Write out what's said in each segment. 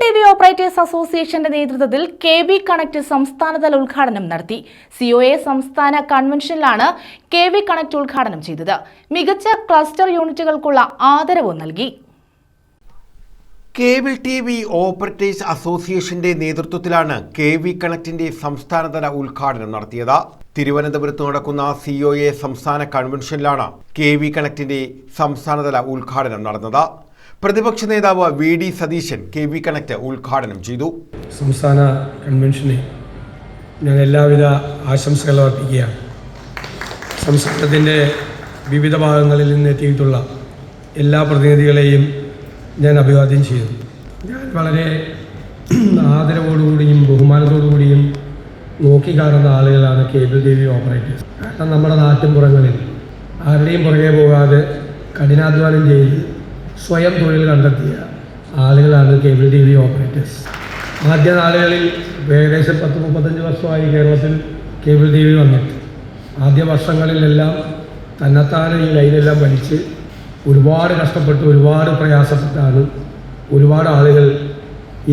TV operators അസോസിയേഷന്റെ നേതൃത്വത്തിൽ KB connect സംസ്ഥാനതല ഉദ്ഘാടനം നടത്തി. സിഒഎ സംസ്ഥാന കൺവെൻഷനിലാണ് കെബി കണക്ട് ഉദ്ഘാടനം ചെയ്തത്. മികച്ച ക്ലസ്റ്റർ യൂണിറ്റുകൾക്കുള്ള ആദരവ് നൽകി. കേബിൾ ടിവി ഓപ്പറേറ്റേഴ്സ് അസോസിയേഷന്റെ നേതൃത്വത്തിലാണ് കെബി കണക്ടിന്റെ സംസ്ഥാനതല ഉദ്ഘാടനം നടത്തിയത്. തിരുവനന്തപുരത്ത് നടക്കുന്ന സിഒഎ സംസ്ഥാന കൺവെൻഷനിലാണ് കെബി കണക്ടിന്റെ സംസ്ഥാനതല ഉദ്ഘാടനം നടന്നത്. പ്രതിപക്ഷ നേതാവ് വി.ഡി. സതീശൻ കെബി കണക്ട് ഉദ്ഘാടനം ചെയ്തു. സംസ്ഥാന കൺവെൻഷന് ഞാൻ എല്ലാവിധ ആശംസകളും അർപ്പിക്കുകയാണ്. സംസ്ഥാനത്തിൻ്റെ വിവിധ ഭാഗങ്ങളിൽ നിന്ന് എത്തിയിട്ടുള്ള എല്ലാ പ്രതിനിധികളെയും ഞാൻ അഭിവാദ്യം ചെയ്യുന്നു. ഞാൻ വളരെ ആദരവോടുകൂടിയും ബഹുമാനത്തോടുകൂടിയും നോക്കിക്കാണുന്ന ആളുകളാണ് കേബിൾ ടിവി ഓപ്പറേറ്റേഴ്സ്. കാരണം നമ്മുടെ നാട്ടിൻപുറങ്ങളിൽ ആരുടെയും പുറകെ പോകാതെ കഠിനാധ്വാനം ചെയ്ത് സ്വയം തൊഴിൽ കണ്ടെത്തിയ ആളുകളാണ് കേബിൾ ടിവി ഓപ്പറേറ്റേഴ്സ്. ആദ്യ നാളുകളിൽ ഏകദേശം 10-35 വർഷമായി കേരളത്തിൽ കേബിൾ ടിവി വന്നിട്ട് ആദ്യ വർഷങ്ങളിലെല്ലാം തന്നെത്താനെ ഈ ലൈനെല്ലാം വലിച്ച് ഒരുപാട് കഷ്ടപ്പെട്ട് ഒരുപാട് പ്രയാസപ്പെട്ടാണ് ഒരുപാട് ആളുകൾ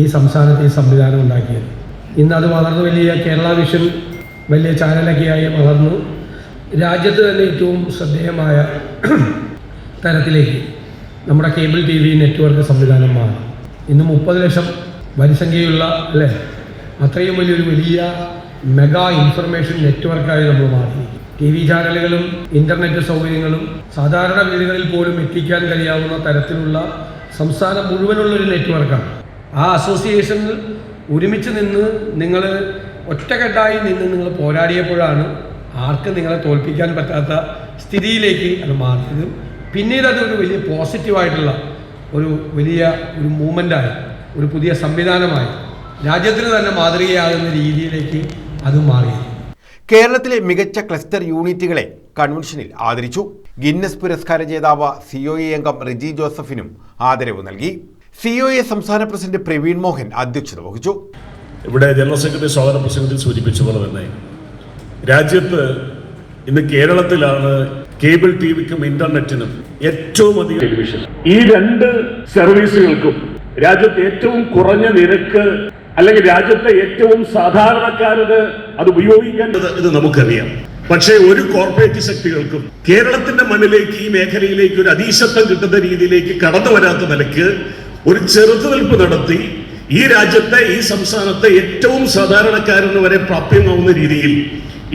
ഈ സംസ്ഥാനത്ത് ഈ സംവിധാനം ഉണ്ടാക്കിയത്. ഇന്നത് വളർന്നു വലിയ കേരള വിഷൻ വലിയ ചാനലൊക്കെയായി വളർന്നു രാജ്യത്ത് തന്നെ ഏറ്റവും ശ്രദ്ധേയമായ തരത്തിലേക്ക് നമ്മുടെ കേബിൾ ടി വി നെറ്റ്വർക്ക് സംവിധാനം മാറി. ഇന്ന് 30 ലക്ഷം വരിസംഖ്യയുള്ള അല്ലേ അത്രയും വലിയ മെഗാ ഇൻഫർമേഷൻ നെറ്റ്വർക്കായി നമ്മൾ മാറി. ടി വി ചാനലുകളും ഇൻ്റർനെറ്റ് സൗകര്യങ്ങളും സാധാരണ വീടുകളിൽ പോലും എത്തിക്കാൻ കഴിയാവുന്ന തരത്തിലുള്ള സംസ്ഥാനം മുഴുവനുള്ളൊരു നെറ്റ്വർക്കാണ്. ആ അസോസിയേഷനിൽ ഒരുമിച്ച് നിന്ന് നിങ്ങൾ ഒറ്റക്കെട്ടായി നിന്ന് നിങ്ങൾ പോരാടിയപ്പോഴാണ് ആർക്കും നിങ്ങളെ തോൽപ്പിക്കാൻ പറ്റാത്ത സ്ഥിതിയിലേക്ക് അത് മാറിയത്. പിന്നീട് അതൊരു വലിയ പോസിറ്റീവായിട്ടുള്ള ഒരു മൂവ്മെൻ്റായി ഒരു പുതിയ സംവിധാനമായി രാജ്യത്തിന് തന്നെ മാതൃകയാകുന്ന രീതിയിലേക്ക് അത് മാറി. കേരളത്തിലെ മികച്ച ക്ലസ്റ്റർ യൂണിറ്റുകളെ കൺവെൻഷനിൽ ആദരിച്ചു. ഗിന്നസ് പുരസ്കാര ജേതാവ് സിഒഎ അംഗം റിജി ജോസഫിനും ആദരവ് നൽകി. സിഒഎ സംസ്ഥാന പ്രസിഡന്റ് പ്രവീൺ മോഹൻ അധ്യക്ഷത വഹിച്ചു. ഇവിടെ ജനറൽ സെക്രട്ടറി സ്വാഗത പ്രസംഗത്തിൽ സൂചിപ്പിച്ച പോലെ തന്നെ രാജ്യത്ത് ഇന്ന് കേരളത്തിലാണ് കേബിൾ ടിവിക്കും ഇന്റർനെറ്റിനും ഏറ്റവും അധികം ടെലിവിഷൻ. ഈ രണ്ട് സർവീസുകൾക്കും രാജ്യത്തെ ഏറ്റവും കുറഞ്ഞ നിരക്ക് അല്ലെങ്കിൽ രാജ്യത്തെ ഏറ്റവും സാധാരണക്കാരന് അത് ഉപയോഗിക്കേണ്ടത് ഇത് നമുക്കറിയാം. പക്ഷേ ഒരു കോർപ്പറേറ്റ് ശക്തികൾക്കും കേരളത്തിന്റെ മണ്ണിലേക്ക് ഈ മേഖലയിലേക്ക് ഒരു അധീശത്വം കിട്ടുന്ന രീതിയിലേക്ക് കടന്നു വരാത്ത നിലയ്ക്ക് ഒരു ചെറുത്തുനിൽപ്പ് നടത്തി ഈ രാജ്യത്തെ ഈ സംസ്ഥാനത്തെ ഏറ്റവും സാധാരണക്കാരന് വരെ പ്രാപ്യമാവുന്ന രീതിയിൽ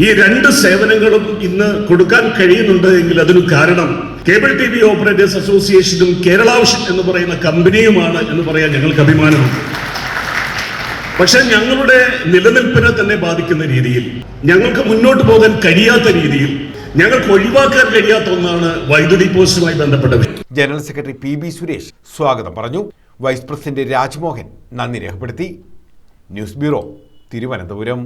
ഈ രണ്ട് സേവനങ്ങളും ഇന്ന് കൊടുക്കാൻ കഴിയുന്നുണ്ട് എങ്കിൽ അതിന് കാരണം കേബിൾ ടിവി ഓപ്പറേറ്റേഴ്സ് അസോസിയേഷനും കേരള വിഷൻ എന്ന് പറയുന്ന കമ്പനിയുമാണ് എന്ന് പറയാൻ ഞങ്ങൾക്ക് അഭിമാനമുണ്ട്. പക്ഷെ ഞങ്ങളുടെ നിലനിൽപ്പിനെ തന്നെ ബാധിക്കുന്ന രീതിയിൽ ഞങ്ങൾക്ക് മുന്നോട്ട് പോകാൻ കഴിയാത്ത രീതിയിൽ ഞങ്ങൾക്ക് ഒഴിവാക്കാൻ കഴിയാത്ത ഒന്നാണ് വൈദ്യുതി പോസ്റ്റുമായി ബന്ധപ്പെട്ടത്. General secretary പി.ബി. സുരേഷ് സ്വാഗതം പറഞ്ഞു. വൈസ് പ്രസിഡന്റ് രാജ്മോഹൻ നന്ദി രേഖപ്പെടുത്തി. News bureau, Thiruvananthapuram.